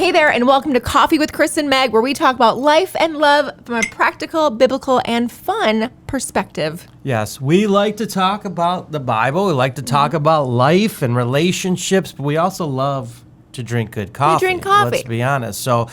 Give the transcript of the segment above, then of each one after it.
Hey there, and welcome to Coffee with Chris and Meg, where we talk about life and love from a practical, biblical, and fun perspective. Yes, we like to talk about the Bible. We like to talk about life and relationships, but we also love to drink good coffee. We drink coffee. Let's be honest. So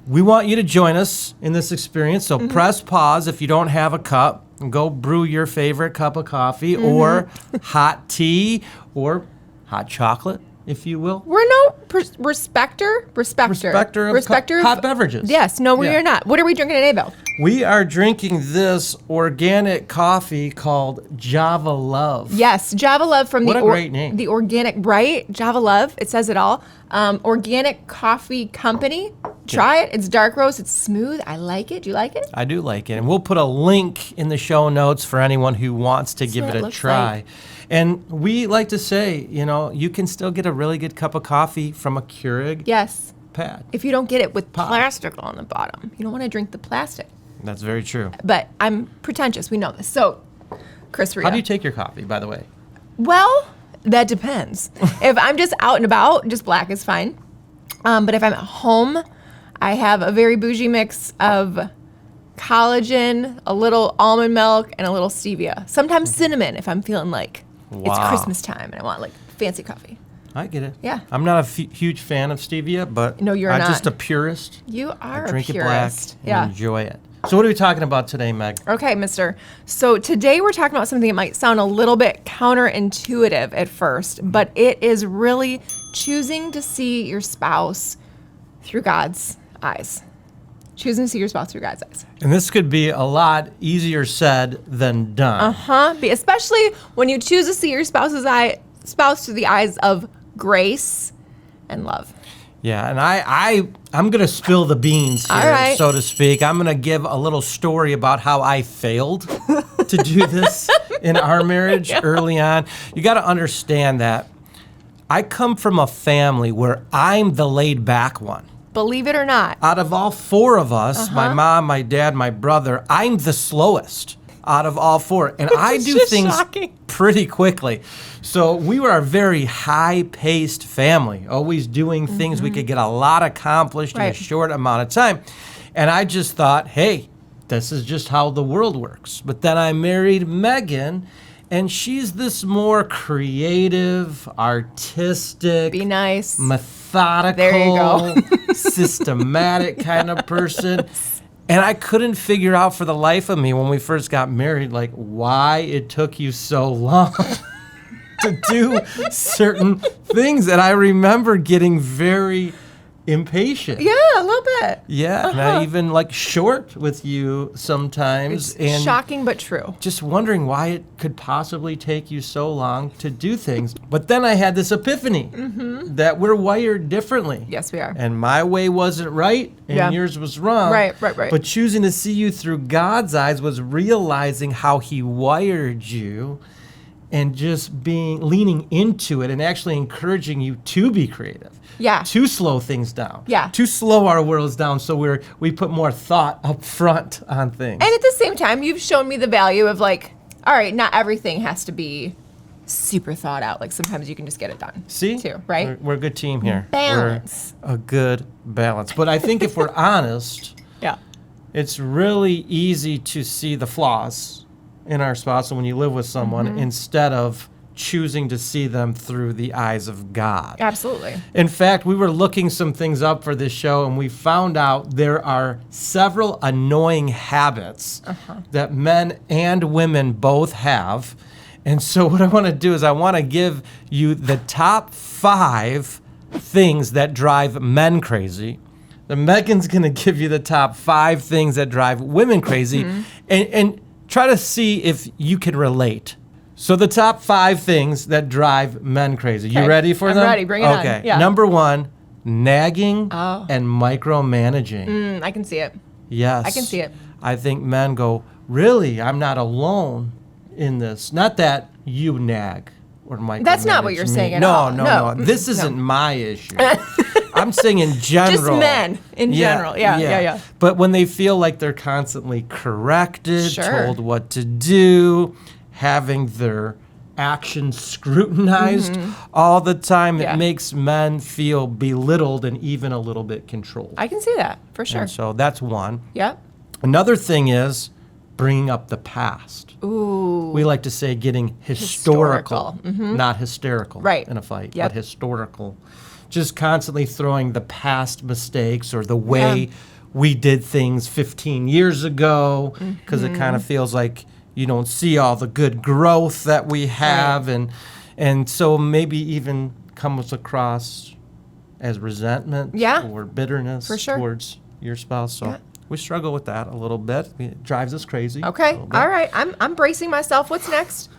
we want you to join us in this experience. So press pause if you don't have a cup and go brew your favorite cup of coffee or hot tea or hot chocolate, if you will. We're no respecter of hot beverages. Yes, no, we are not. What are we drinking today, Bill? We are drinking this organic coffee called Java Love. Yes, Java Love from What a great name. The Organic Bright. Java Love, it says it all. Organic Coffee Company. Try it. It's dark roast. It's smooth. I like it. Do you like it? I do like it. And we'll put a link in the show notes for anyone who wants to give it a try. Like. And we like to say, you can still get a really good cup of coffee from a Keurig pad. If you don't get it with plastic on the bottom, you don't want to drink the plastic. That's very true. But I'm pretentious. We know this. So, Chris, how do you take your coffee, by the way? Well, that depends. If I'm just out and about, just black is fine. But if I'm at home, I have a very bougie mix of collagen, a little almond milk, and a little stevia. Sometimes cinnamon if I'm feeling like it's Christmas time and I want like fancy coffee. I get it. Yeah. I'm not a huge fan of stevia, but no, you're I'm not. just a purist. You are I drink a purist. it black and enjoy it. So what are we talking about today, Meg? Okay, mister. So today we're talking about something that might sound a little bit counterintuitive at first, but it is really choosing to see your spouse through God's eyes. Choosing to see your spouse through God's eyes. And this could be a lot easier said than done. Especially when you choose to see your spouse through the eyes of grace and love. Yeah, and I'm going to spill the beans here, so to speak. I'm going to give a little story about how I failed to do this in our marriage early on. You got to understand that I come from a family where I'm the laid back one. Believe it or not. Out of all four of us, my mom, my dad, my brother, I'm the slowest out of all four. And I do things pretty quickly. So we were a very high-paced family, always doing things we could get a lot accomplished in a short amount of time. And I just thought, hey, this is just how the world works. But then I married Megan, and she's this more creative, artistic, be nice, methodical, there you go. Systematic kind of person. And I couldn't figure out for the life of me when we first got married, like, why it took you so long to do certain things. And I remember getting very impatient. Yeah, a little bit. Yeah, and I even like short with you sometimes. It's shocking but true. Just wondering why it could possibly take you so long to do things. But then I had this epiphany that we're wired differently. Yes, we are. And my way wasn't right, and yours was wrong. Right. But choosing to see you through God's eyes was realizing how He wired you and just leaning into it and actually encouraging you to be creative. Yeah. To slow things down. Yeah. To slow our worlds down so we put more thought up front on things. And at the same time, you've shown me the value of like, all right, not everything has to be super thought out. Like sometimes you can just get it done. See? Too, right? We're a good team here. Balance. We're a good balance. But I think if we're honest, it's really easy to see the flaws in our spouse when you live with someone instead of choosing to see them through the eyes of God. Absolutely. In fact, we were looking some things up for this show, and we found out there are several annoying habits that men and women both have. And so what I want to do is I want to give you the top 5 things that drive men crazy. Then Megan's going to give you the top 5 things that drive women crazy, and try to see if you can relate. So the top 5 things that drive men crazy. You ready for them? I'm ready. Bring it on. Okay. Yeah. Number 1, nagging and micromanaging. I can see it. Yes. I can see it. I think men go, really? I'm not alone in this. Not that you nag or micromanage. That's not what you're saying at all. No. This isn't my issue. I'm saying in general. Just men in general. Yeah. But when they feel like they're constantly corrected, Sure. told what to do, having their actions scrutinized all the time. Yeah. It makes men feel belittled and even a little bit controlled. I can see that for sure. And so that's one. Yep. Another thing is bringing up the past. Ooh. We like to say getting historical. Not hysterical Right. in a fight, Yep. but historical. Just constantly throwing the past mistakes or the way we did things 15 years ago, because it kind of feels like you don't see all the good growth that we have, and so maybe even comes across as resentment or bitterness For sure. towards your spouse. So we struggle with that a little bit. It drives us crazy. Okay. a little bit. All right. I'm bracing myself. What's next?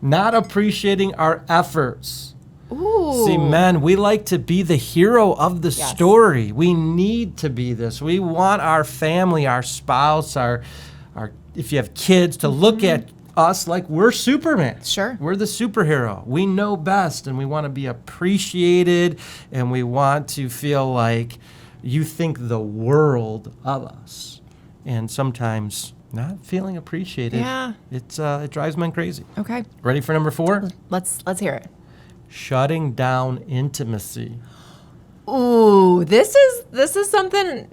Not appreciating our efforts. Ooh. See, men, we like to be the hero of the story. We need to be this. We want our family, our spouse, our if you have kids, to look at us like we're Superman. Sure. We're the superhero. We know best, and we want to be appreciated, and we want to feel like you think the world of us. And sometimes not feeling appreciated, it drives men crazy. Okay. Ready for number 4? Let's hear it. Shutting down intimacy. Ooh, this is something,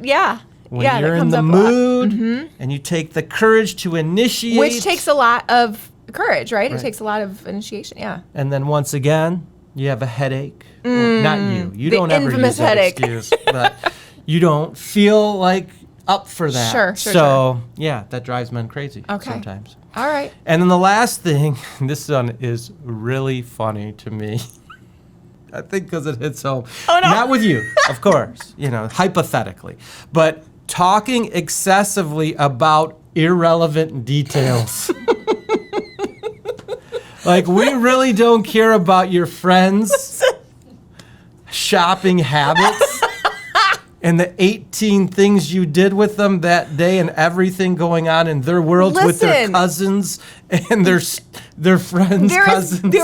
When that you're in comes the up a lot. mood and you take the courage to initiate. Which takes a lot of courage, right? It takes a lot of initiation, And then once again, you have a headache. Well, not you. You the don't ever infamous use that headache. excuse. But you don't feel like up for that. Sure, So, yeah, that drives men crazy sometimes. All right. And then the last thing, this one is really funny to me. I think because it hits home. Oh, no. Not with you, of course, hypothetically. But talking excessively about irrelevant details. Like, we really don't care about your friends' shopping habits and the 18 things you did with them that day and everything going on in their worlds with their cousins and their friends' cousins.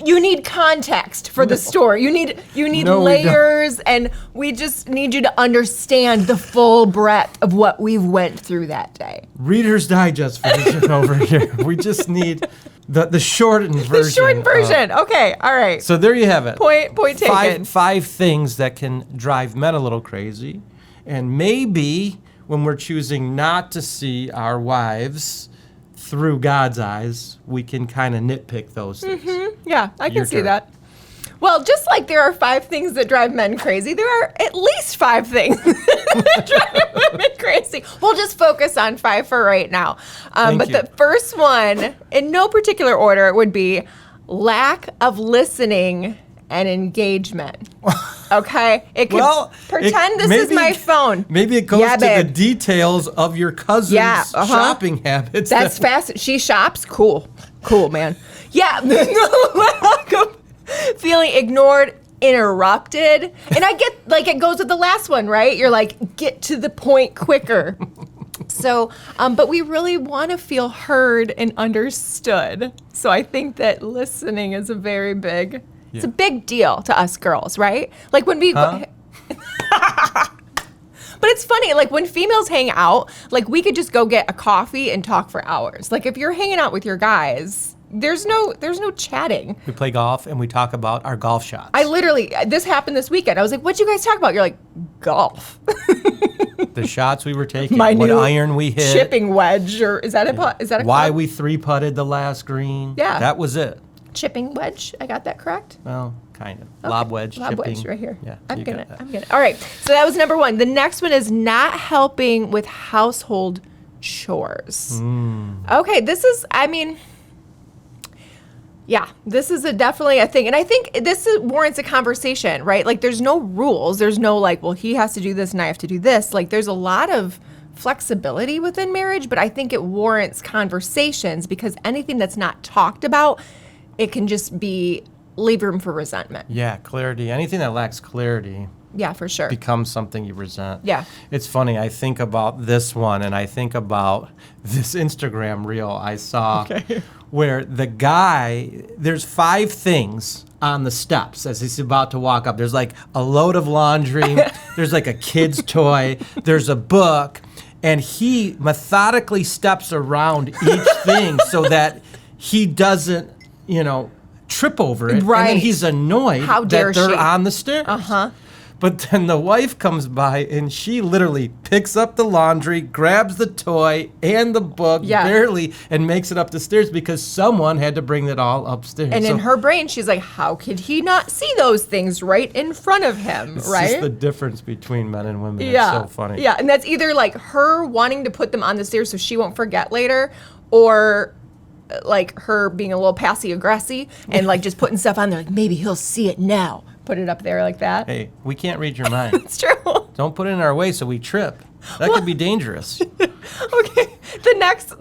You need context for the story. You need No, we don't. layers, and we just need you to understand the full breadth of what we went through that day. Reader's Digest version over here. We just need the shortened version. The shortened version. Okay. All right. So there you have it. Point taken. Five things that can drive men a little crazy. And maybe when we're choosing not to see our wives through God's eyes, we can kind of nitpick those things. Yeah, I can Your see turn. that. Well, just like there are 5 things that drive men crazy, there are at least 5 things that drive women crazy. We'll just focus on 5 for right now. But you. the first one, in no particular order, would be lack of listening and engagement. Okay? It could pretend this is my phone. Maybe it goes to babe. the details of your cousin's shopping habits. That's fast. She shops? Cool, man. Yeah. Lack of feeling ignored, interrupted. And I get, like, it goes with the last one, right? You're like, get to the point quicker. So, but we really want to feel heard and understood. So I think that listening is a very big, it's a big deal to us girls, right? Like when we, but it's funny, like when females hang out, like we could just go get a coffee and talk for hours. Like if you're hanging out with your guys, there's no chatting. We play golf and we talk about our golf shots. I literally, this happened this weekend. I was like, what'd you guys talk about? You're like, golf. The shots we were taking, My what new iron we hit. Chipping wedge, or is that a why club? we 3-putted the last green. Yeah. That was it. Chipping wedge? I got that correct? Well, kind of. Lob wedge, Lob chipping. wedge right here. Yeah, I'm you gonna. got that. I'm gonna. All right. So that was number 1. The next one is not helping with household chores. Okay, this is. I mean, yeah, this is definitely a thing, and I think warrants a conversation, right? Like, there's no rules. There's no like, well, he has to do this and I have to do this. Like, there's a lot of flexibility within marriage, but I think it warrants conversations because anything that's not talked about, it can just leave room for resentment. Yeah, clarity. Anything that lacks clarity Yeah, for sure. becomes something you resent. Yeah. It's funny. I think about this one and I think about this Instagram reel I saw where the guy, there's 5 things on the steps as he's about to walk up. There's like a load of laundry. There's like a kid's toy. There's a book. And he methodically steps around each thing so that he doesn't, trip over it. Right. And then he's annoyed How dare that they're she? on the stairs. But then the wife comes by and she literally picks up the laundry, grabs the toy and the book barely, and makes it up the stairs because someone had to bring it all upstairs. And in her brain, she's like, how could he not see those things right in front of him, it's right? just the difference between men and women. Yeah. It's so funny. Yeah, and that's either like her wanting to put them on the stairs so she won't forget later, or like her being a little passy-aggressy and like just putting stuff on there, like maybe he'll see it now. Put it up there like that. Hey, we can't read your mind. It's true. Don't put it in our way so we trip. That could be dangerous. Okay. The next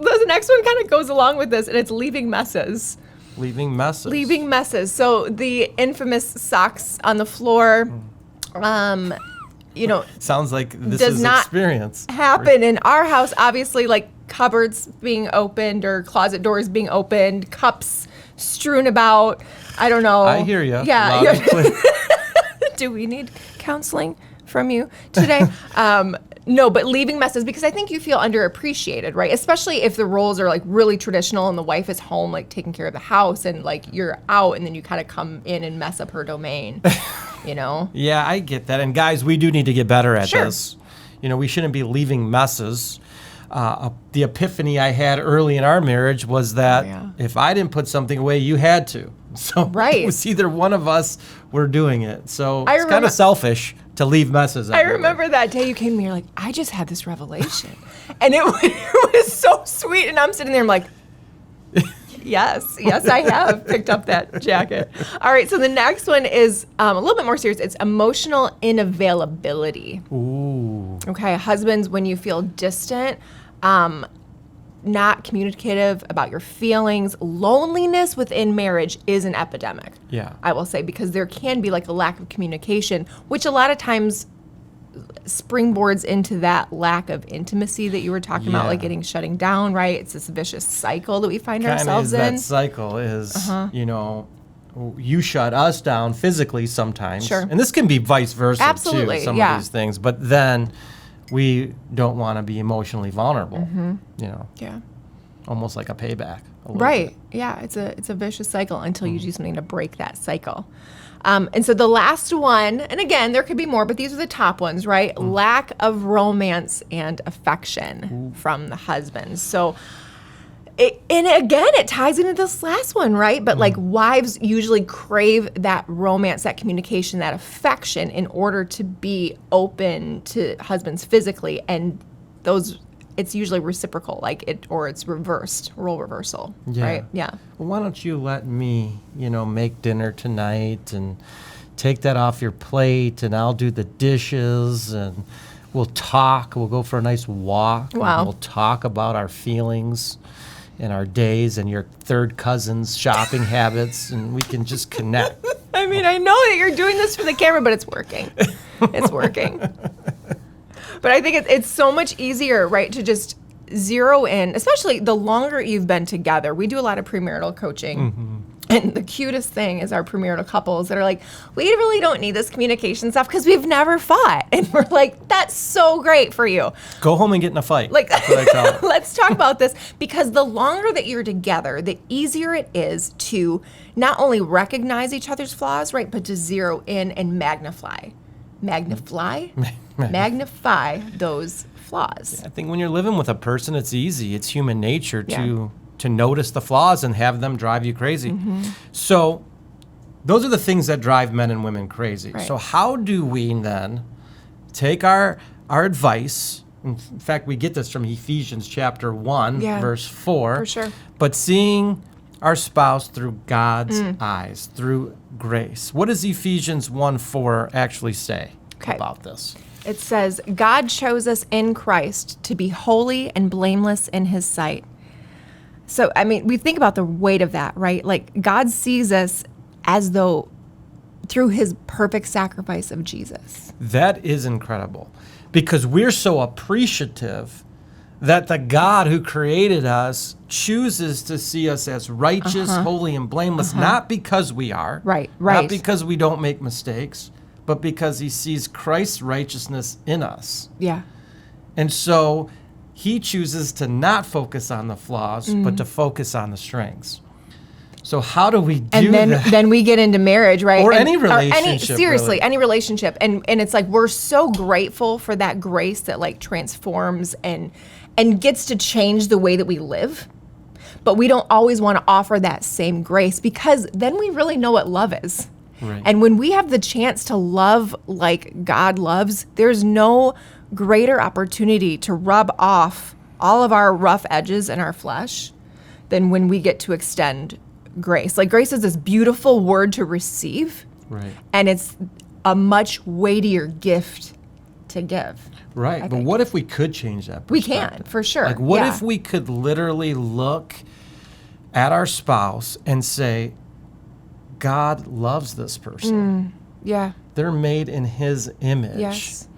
one kind of goes along with this, and it's leaving messes. Leaving messes. Leaving messes. So the infamous socks on the floor, Sounds like this does is not experience. happen in our house. Obviously, like cupboards being opened or closet doors being opened, cups strewn about. I don't know. I hear you. Yeah. Loud and clear. Do we need counseling from you today? No, but leaving messes, because I think you feel underappreciated, right? Especially if the roles are like really traditional and the wife is home, like taking care of the house, and like you're out and then you kind of come in and mess up her domain, you know? Yeah, I get that. And guys, we do need to get better at Sure. this. We shouldn't be leaving messes. The epiphany I had early in our marriage was that if I didn't put something away, you had to. So it was either one of us were doing it. So it's kind of selfish to leave messes everywhere. I remember that day you came to me, you're like, I just had this revelation. And it was so sweet. And I'm sitting there, I'm like, yes, I have picked up that jacket. All right, so the next one is a little bit more serious. It's emotional unavailability. Ooh. Okay, husbands, when you feel distant, not communicative about your feelings, loneliness within marriage is an epidemic. Yeah. I will say, because there can be like a lack of communication, which a lot of times springboards into that lack of intimacy that you were talking about, like shutting down, right? It's this vicious cycle that we find ourselves in. That cycle is, you shut us down physically sometimes. Sure. And this can be vice versa Absolutely, too, some of these things. But then we don't want to be emotionally vulnerable, Yeah. almost like a payback. Right. Yeah. It's a vicious cycle until you do something to break that cycle. And so the last one, and again, there could be more, but these are the top ones, right? Lack of romance and affection from the husband. So, it ties into this last one, right? But like wives usually crave that romance, that communication, that affection in order to be open to husbands physically. And it's usually reciprocal, or it's reversed, role reversal, right? Yeah. Well, why don't you let me, make dinner tonight and take that off your plate, and I'll do the dishes, and we'll talk. We'll go for a nice walk. Wow. And we'll talk about our feelings and our days and your third cousin's shopping habits, and we can just connect. I mean, I know that you're doing this for the camera, but it's working. It's working. But I think it's so much easier, right, to just zero in, especially the longer you've been together. We do a lot of premarital coaching. And the cutest thing is our premarital couples that are like, we really don't need this communication stuff because we've never fought. And we're like, that's so great for you. Go home and get in a fight. Like, that's what I call it. Let's talk about this, because the longer that you're together, the easier it is to not only recognize each other's flaws, right, but to zero in and magnify those flaws. I think when you're living with a person, it's easy. It's human nature to notice the flaws and have them drive you crazy. So those are the things that drive men and women crazy. Right. So how do we then take our advice? In fact, we get this from Ephesians chapter 1, verse 4. For sure. But seeing our spouse through God's eyes, through grace. What does Ephesians 1:4 actually say about this? It says, God chose us in Christ to be holy and blameless in his sight. So, I mean, we think about the weight of that, right? Like, God sees us as though through his perfect sacrifice of Jesus. That is incredible, because we're so appreciative that the God who created us chooses to see us as righteous, holy, and blameless, not because we are, not because we don't make mistakes, but because he sees Christ's righteousness in us. Yeah. And so he chooses to not focus on the flaws, but to focus on the strengths. So how do we do and then that? then we get into marriage, right? Or And- any relationship, seriously, really. any relationship. And it's like we're so grateful for that grace that like transforms and gets to change the way that we live. But we don't always want to offer that same grace because then we really know what love is. Right. And when we have the chance to love like God loves, there's no greater opportunity to rub off all of our rough edges in our flesh than when we get to extend grace. Like grace is this beautiful word to receive, Right. and it's a much weightier gift to give. Right. But think. what if we could change that We perspective? can, for sure. Like, what Yeah. if we could literally look at our spouse and say, God loves this person. Yeah. They're made in his image. Yes.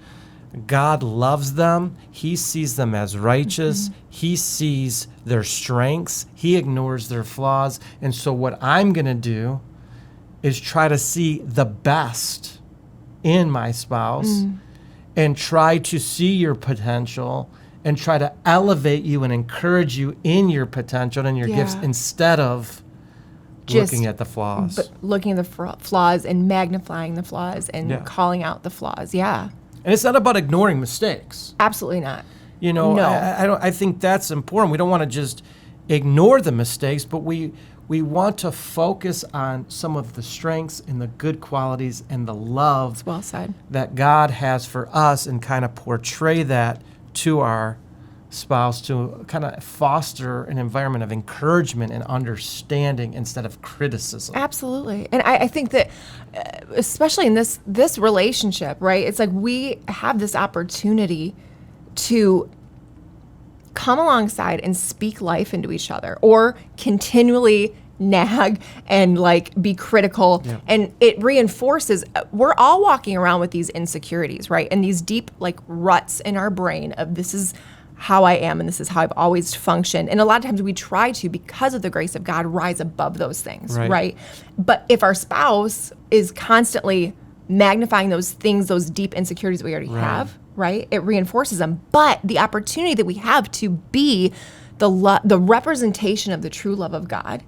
God loves them. He sees them as righteous. He sees their strengths. He ignores their flaws. And so what I'm going to do is try to see the best in my spouse and try to see your potential and try to elevate you and encourage you in your potential and your gifts Yeah. instead of Just looking at the flaws. But looking at the flaws and magnifying the flaws and Yeah. calling out the flaws. Yeah. And it's not about ignoring mistakes. Absolutely not. You know, No. I think that's important. We don't want to just ignore the mistakes, but we want to focus on some of the strengths and the good qualities and the love Well said. that God has for us and kind of portray that to our spouse to kind of foster an environment of encouragement and understanding instead of criticism. Absolutely. And I think that especially in this relationship, right? It's like we have this opportunity to come alongside and speak life into each other or continually nag and like be critical. Yeah. And it reinforces, we're all walking around with these insecurities, right? And these deep like ruts in our brain of this is how I am and this is how I've always functioned. And a lot of times we try to, because of the grace of God, rise above those things, Right. right? But if our spouse is constantly magnifying those things, those deep insecurities that we already Right. have, right? It reinforces them. But the opportunity that we have to be the representation of the true love of God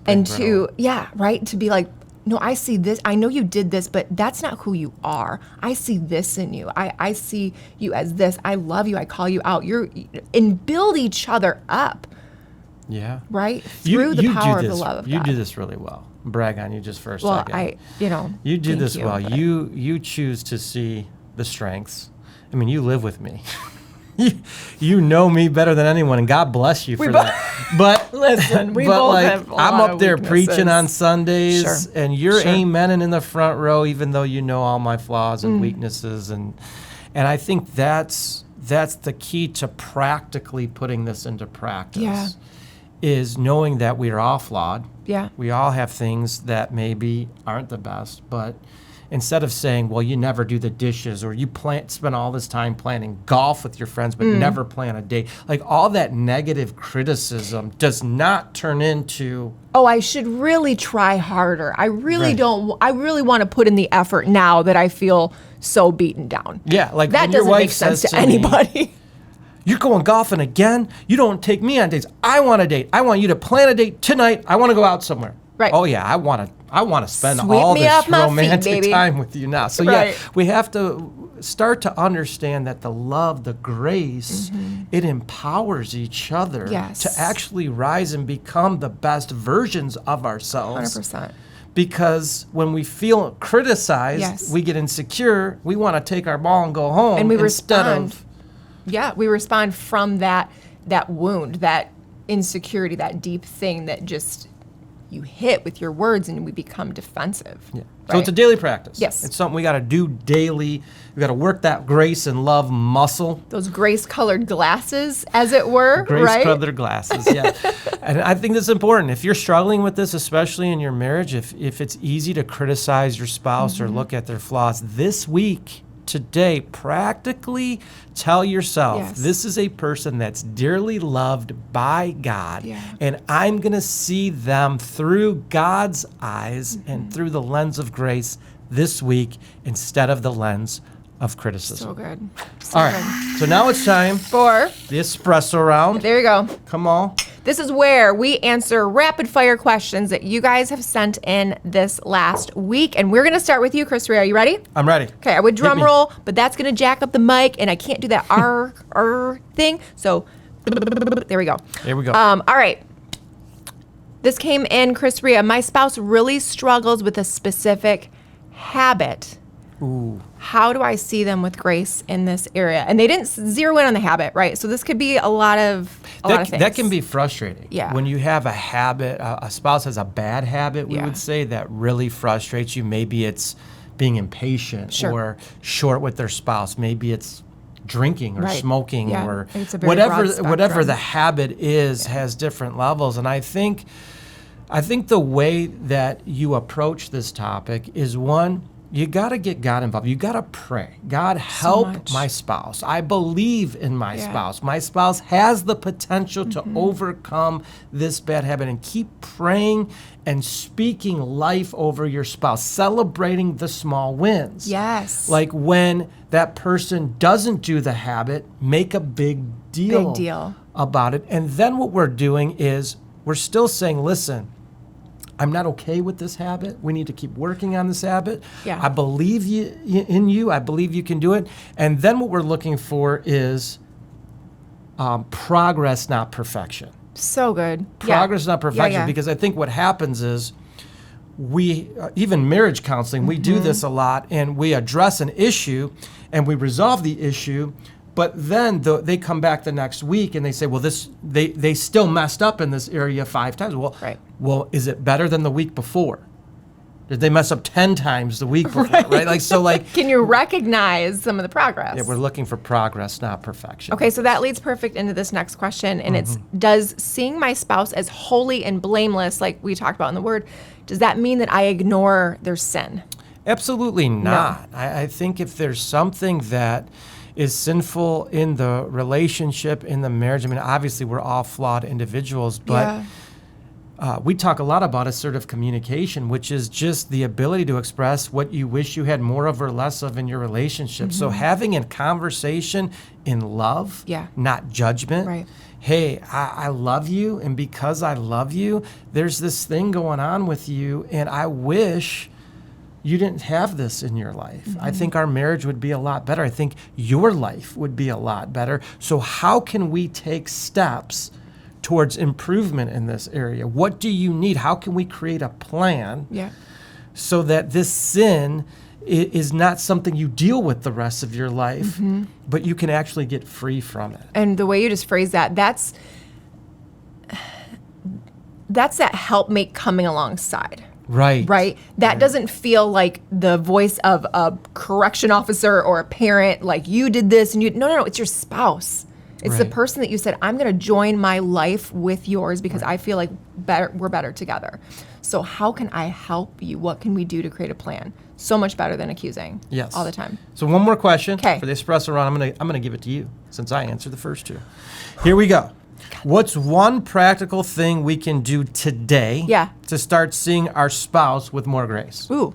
and to, right? To be like, no, I see this. I know you did this, but that's not who you are. I see this in you. I see you as this. I love you. I call you out. And build each other up, Yeah. right? Through the power of the love of You God. do this really well. Brag on you just for a Well, second. you do thank this well. but- You choose to see the strengths. I mean, you live with me. You know me better than anyone, and God bless you for that. But Listen, we but both like, have a I'm lot up of there weaknesses. preaching on Sundays, Sure. and you're Sure. amening in the front row, even though you know all my flaws and weaknesses, and I think that's the key to practically putting this into practice. Yeah. Is knowing that we are all flawed. Yeah. We all have things that maybe aren't the best, but instead of saying, well, you never do the dishes or you spend all this time planning golf with your friends but never plan a date, like all that negative criticism does not turn into, Oh, I should really try harder. I really Right. don't. I really want to put in the effort now that I feel so beaten down. yeah, like That when your doesn't wife make sense says to me, anybody. you're going golfing again? You don't take me on dates. I want a date. I want you to plan a date tonight. I want to go out somewhere. Right. Oh yeah, I want to spend Sweep all me this off my feet, romantic baby. time with you now. So yeah, Right. we have to start to understand that the love, the grace, it empowers each other Yes. to actually rise and become the best versions of ourselves. 100%. Because when we feel criticized, Yes. we get insecure. We want to take our ball and go home And we instead respond. of Yeah, we respond from that wound, that insecurity, that deep thing that just you hit with your words and we become defensive. Yeah. Right? So it's a daily practice. Yes. It's something we got to do daily. We got to work that grace and love muscle. Those grace-colored glasses, as it were, Grace right? colored glasses, yeah. And I think that's important. If you're struggling with this, especially in your marriage, if it's easy to criticize your spouse or look at their flaws, this week, today, practically tell yourself, Yes. this is a person that's dearly loved by God, Yeah. and I'm going to see them through God's eyes and through the lens of grace this week instead of the lens of criticism. So good. So All right, good. so now it's time For, the espresso round. there you go. Come on. This is where we answer rapid fire questions that you guys have sent in this last week. And we're going to start with you, Chris Ray. Are you ready? I'm ready. Okay, I would drum roll, but that's going to jack up the mic, and I can't do that R thing. So there we go. Here we go. All right. This came in, Chris Ria. My spouse really struggles with a specific habit. Ooh. How do I see them with grace in this area? And they didn't zero in on the habit, right? So this could be a lot of things. That can be frustrating. Yeah. When you have a habit, a spouse has a bad habit, we would say, that really frustrates you. Maybe it's being impatient or short with their spouse. Maybe it's drinking or smoking or it's a very broad spectrum. whatever the habit is has different levels. And I think the way that you approach this topic is, one, you got to get God involved. You got to pray. God, help my spouse. I believe in my spouse. My spouse has the potential to overcome this bad habit, and keep praying and speaking life over your spouse, celebrating the small wins. Yes. Like when that person doesn't do the habit, make a big deal about it. And then what we're doing is we're still saying, listen, I'm not okay with this habit. We need to keep working on this habit. Yeah. I believe in you. I believe you can do it. And then what we're looking for is progress, not perfection. So good. Progress, not perfection. Yeah. Because I think what happens is we, even marriage counseling, we do this a lot, and we address an issue and we resolve the issue. But then they come back the next week and they say, well, they still messed up in this area 5 times. Well, is it better than the week before? Did they mess up 10 times the week before? Right? Can you recognize some of the progress? Yeah, we're looking for progress, not perfection. Okay, so that leads perfect into this next question, and it's, does seeing my spouse as holy and blameless, like we talked about in the Word, does that mean that I ignore their sin? Absolutely not. No. I think if there's something that is sinful in the relationship, in the marriage, I mean, obviously we're all flawed individuals, but we talk a lot about assertive communication, which is just the ability to express what you wish you had more of or less of in your relationship. So having a conversation in love, not judgment. Right. Hey, I love you, and because I love you, there's this thing going on with you, and I wish you didn't have this in your life. I think our marriage would be a lot better. I think your life would be a lot better. So how can we take steps towards improvement in this area? What do you need? How can we create a plan so that this sin is not something you deal with the rest of your life, but you can actually get free from it? And the way you just phrased that, that's that helpmate coming alongside. Right. That doesn't feel like the voice of a correction officer or a parent, like you did this and you. No. It's your spouse. It's the person that you said, I'm going to join my life with yours because I feel like we're better together. So how can I help you? What can we do to create a plan? So much better than accusing. Yes. All the time. So one more question for the Espresso Run. I'm gonna give it to you since I answered the first 2. Here we go. What's one practical thing we can do today to start seeing our spouse with more grace? Ooh.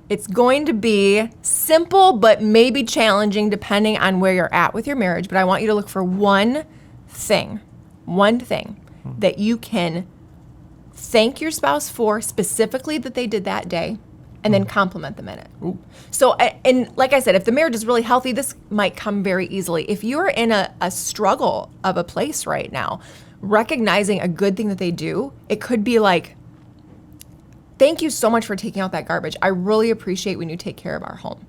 It's going to be simple, but maybe challenging depending on where you're at with your marriage. But I want you to look for one thing that you can thank your spouse for specifically that they did that day, and then compliment them in it. Ooh. So, and like I said, if the marriage is really healthy, this might come very easily. If you're in a struggle of a place right now, recognizing a good thing that they do, it could be like, thank you so much for taking out that garbage. I really appreciate when you take care of our home.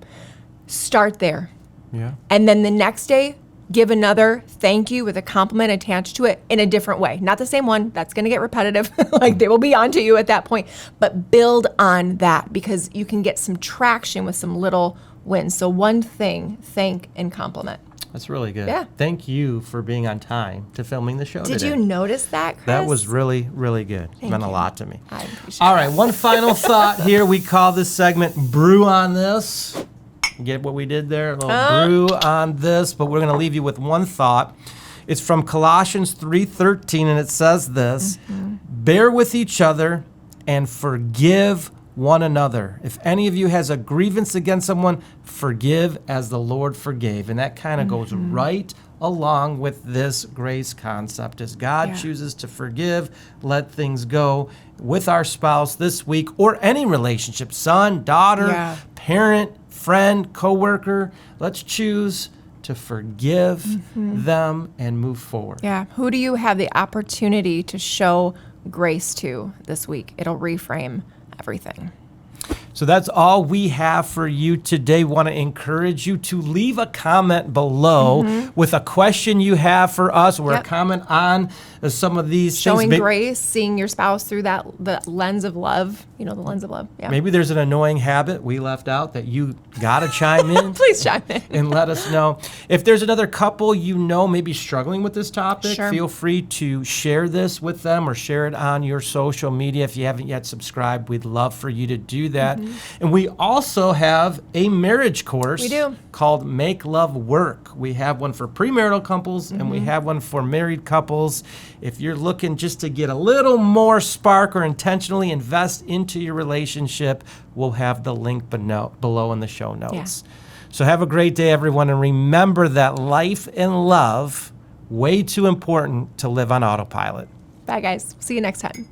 Start there. Yeah. And then the next day, give another thank you with a compliment attached to it in a different way. Not the same one. That's going to get repetitive. Like they will be on to you at that point. But build on that because you can get some traction with some little wins. So one thing, thank and compliment. That's really good. Yeah. Thank you for being on time to filming the show today. Did you notice that, Chris? That was really, really good. It meant a lot to me. I appreciate All right, one final thought here. We call this segment Brew on This. Get what we did there? A little brew on this, but we're going to leave you with one thought. It's from Colossians 3:13, and it says this, bear with each other and forgive one another. If any of you has a grievance against someone, forgive as the Lord forgave. And that kind of goes right along with this grace concept. As God chooses to forgive, let things go with our spouse this week, or any relationship, son, daughter, parent, friend, coworker, let's choose to forgive them and move forward. Yeah. Who do you have the opportunity to show grace to this week? It'll reframe everything. So that's all we have for you today. Want to encourage you to leave a comment below with a question you have for us, or a comment on some of these Showing things. grace, seeing your spouse through the lens of love. You know, the lens of love. Yeah. Maybe there's an annoying habit we left out that you got to chime in. Please chime in. And let us know. If there's another couple you know maybe struggling with this topic, Sure. feel free to share this with them or share it on your social media. If you haven't yet subscribed, we'd love for you to do that. And we also have a marriage course called Make Love Work. We have one for premarital couples and we have one for married couples. If you're looking just to get a little more spark or intentionally invest into your relationship, we'll have the link below in the show notes. So have a great day, everyone, and remember that life and love, way too important to live on autopilot. Bye, guys. See you next time.